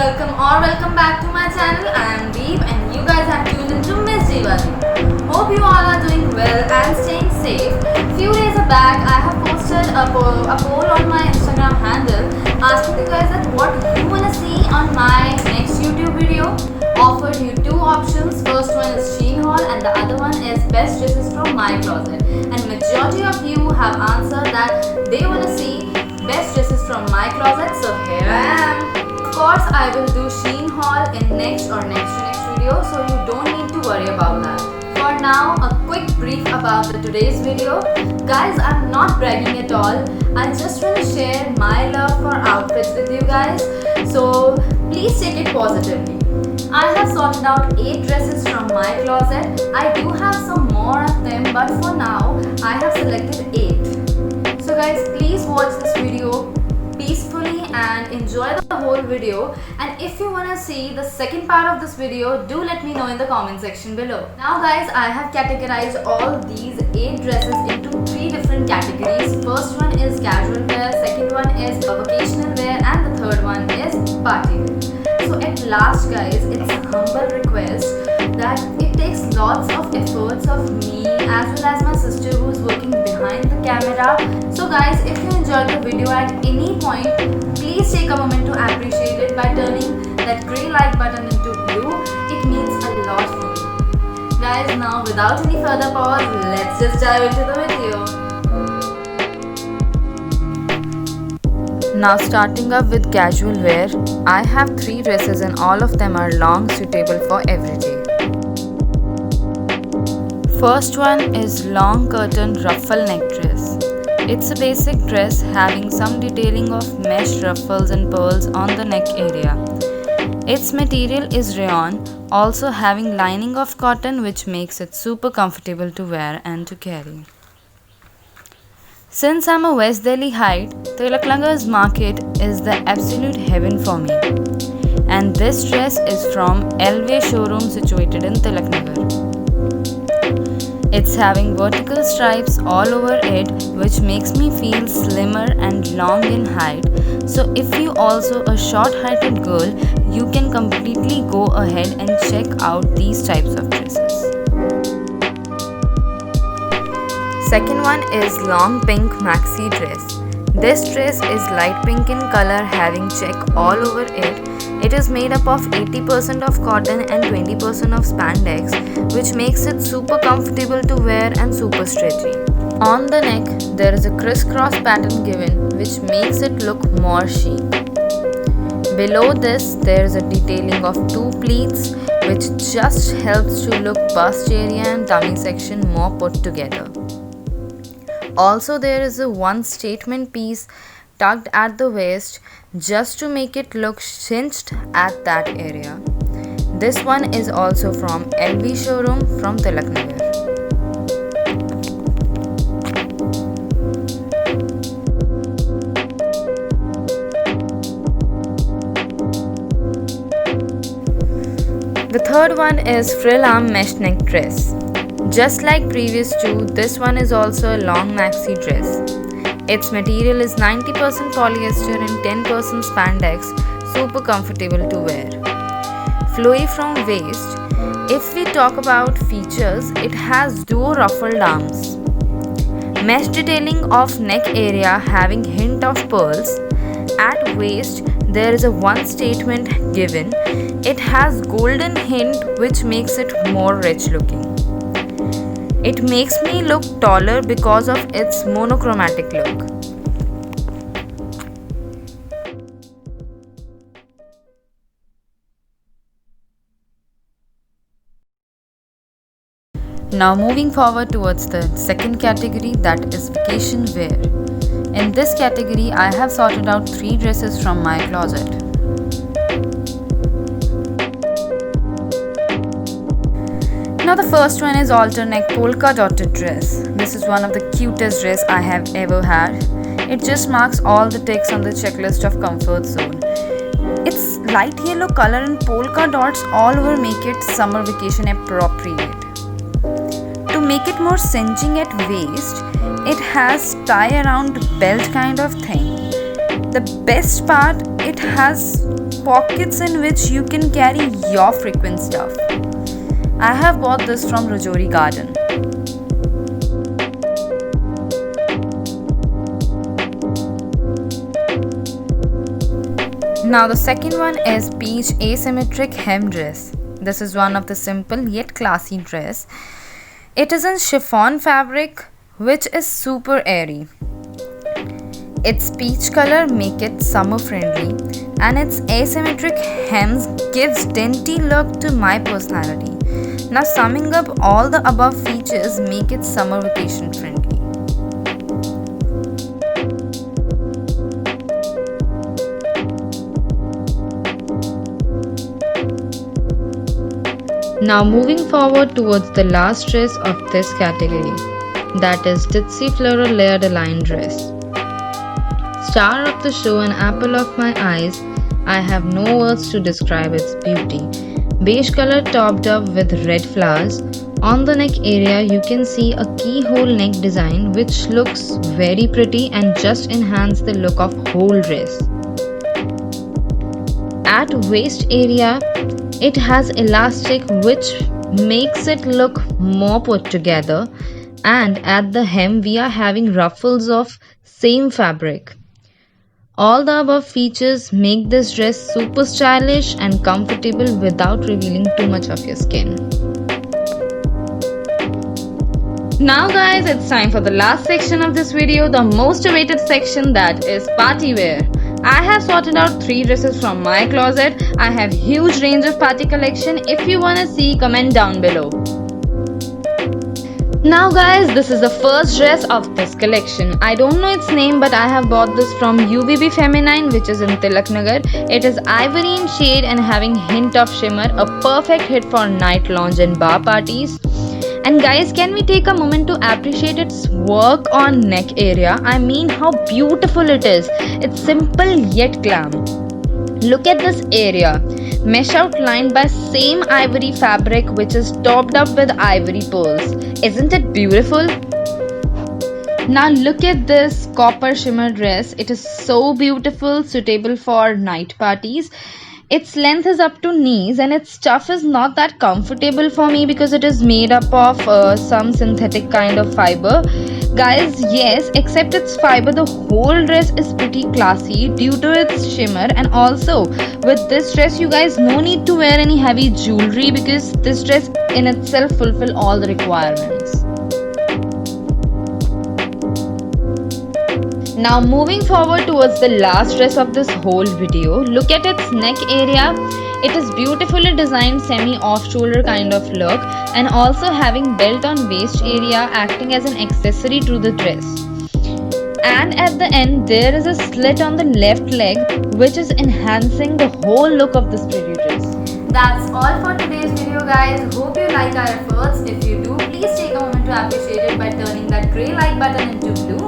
welcome back to my channel. I am Deep and you guys have tuned into Miss Jeevani. Hope you all are doing well and staying safe. Few days back I have posted a poll on my Instagram handle asking you guys that what you wanna see on my next YouTube video. Offered you two options. First one is Shein haul and the other one is best dresses from my closet. And majority of you have answered that they wanna see best dresses from my closet. So here I am. Of course, I will do Shein haul in next video, so you don't need to worry about that. For now, a quick brief about today's video. Guys, I'm not bragging at all. I just want to share my love for outfits with you guys. So please take it positively. I have sorted out 8 dresses from my closet. I do have some more of them, but for now, I have selected 8. So guys, please watch this video peacefully and enjoy the whole video, and if you want to see the second part of this video, do let me know in the comment section below. Now guys, I have categorized all these 8 dresses into 3 different categories. First one is casual wear, second one is a vacational wear, and the third one is party wear. So at last guys, it's a humble request that it takes lots of efforts of me as well as my sister who's working behind the camera. So guys, if you enjoyed the video at any point, please take a moment to appreciate it by turning that grey like button into blue. It means a lot for me. Guys, now without any further pause, let's just dive into the video. Now starting up with casual wear, I have 3 dresses and all of them are long, suitable for every day. First one is long curtain ruffle neck dress. It's a basic dress having some detailing of mesh ruffles and pearls on the neck area. Its material is rayon, also having lining of cotton, which makes it super comfortable to wear and to carry. Since I'm a West Delhi height, Tilak Nagar's market is the absolute heaven for me. And this dress is from Elway showroom situated in Tilak Nagar. It's having vertical stripes all over it, which makes me feel slimmer and long in height. So if you also a short-heighted girl, you can completely go ahead and check out these types of dresses. Second one is long pink maxi dress. This dress is light pink in color, having check all over it. It is made up of 80% of cotton and 20% of spandex, which makes it super comfortable to wear and super stretchy. On the neck, there is a crisscross pattern given, which makes it look more chic. Below this, there is a detailing of 2 pleats, which just helps to look bust area and tummy section more put together. Also, there is a one statement piece tucked at the waist just to make it look cinched at that area. This one is also from LV showroom from Tilak Nagar. The third one is frill arm mesh neck dress. Just like previous 2, this one is also a long maxi dress. Its material is 90% polyester and 10% spandex, super comfortable to wear. Flowy from waist. If we talk about features, it has duo ruffled arms. Mesh detailing of neck area having hint of pearls. At waist, there is a one statement given. It has golden hint, which makes it more rich looking. It makes me look taller because of its monochromatic look. Now moving forward towards the second category, that is vacation wear. In this category, I have sorted out 3 dresses from my closet. Now the first one is alter neck polka dotted dress. This is one of the cutest dress I have ever had. It just marks all the ticks on the checklist of comfort zone. Its light yellow color and polka dots all over make it summer vacation appropriate. To make it more cinching at waist, it has tie around belt kind of thing. The best part, it has pockets in which you can carry your frequent stuff. I have bought this from Rajouri Garden. Now the second one is Peach Asymmetric Hem Dress. This is one of the simple yet classy dress. It is in chiffon fabric which is super airy. Its peach color make it summer friendly and its asymmetric hems gives dainty look to my personality. Now summing up all the above features make it summer vacation friendly. Now moving forward towards the last dress of this category, that is Ditzy Floral Layered Align dress. Star of the show and apple of my eyes, I have no words to describe its beauty. Beige color topped up with red flowers. On the neck area you can see a keyhole neck design which looks very pretty and just enhance the look of whole dress. At waist area, it has elastic which makes it look more put together, and at the hem we are having ruffles of same fabric. All the above features make this dress super stylish and comfortable without revealing too much of your skin. Now guys, it's time for the last section of this video, the most awaited section, that is party wear. I have sorted out 3 dresses from my closet. I have huge range of party collection. If you wanna see, comment down below. Now guys, this is the first dress of this collection. I don't know its name, but I have bought this from UVB Feminine, which is in Tilak Nagar. It is ivory in shade and having hint of shimmer, a perfect hit for night lounge and bar parties. And guys, can we take a moment to appreciate its work on neck area? I mean, how beautiful it is. It's simple yet glam. Look at this area. Mesh outlined by same ivory fabric which is topped up with ivory pearls. Isn't it beautiful? Now look at this copper shimmer dress. It is so beautiful, suitable for night parties. Its length is up to knees and its stuff is not that comfortable for me because it is made up of some synthetic kind of fiber. Guys, yes, except its fiber, the whole dress is pretty classy due to its shimmer. And also with this dress, you guys, no need to wear any heavy jewelry because this dress in itself fulfill all the requirements. Now moving forward towards the last dress of this whole video, look at its neck area. It is beautifully designed semi off shoulder kind of look and also having belt on waist area acting as an accessory to the dress. And at the end there is a slit on the left leg which is enhancing the whole look of this pretty dress. That's all for today's video guys. Hope you like our efforts. If you do, please take a moment to appreciate it by turning that grey like button into blue.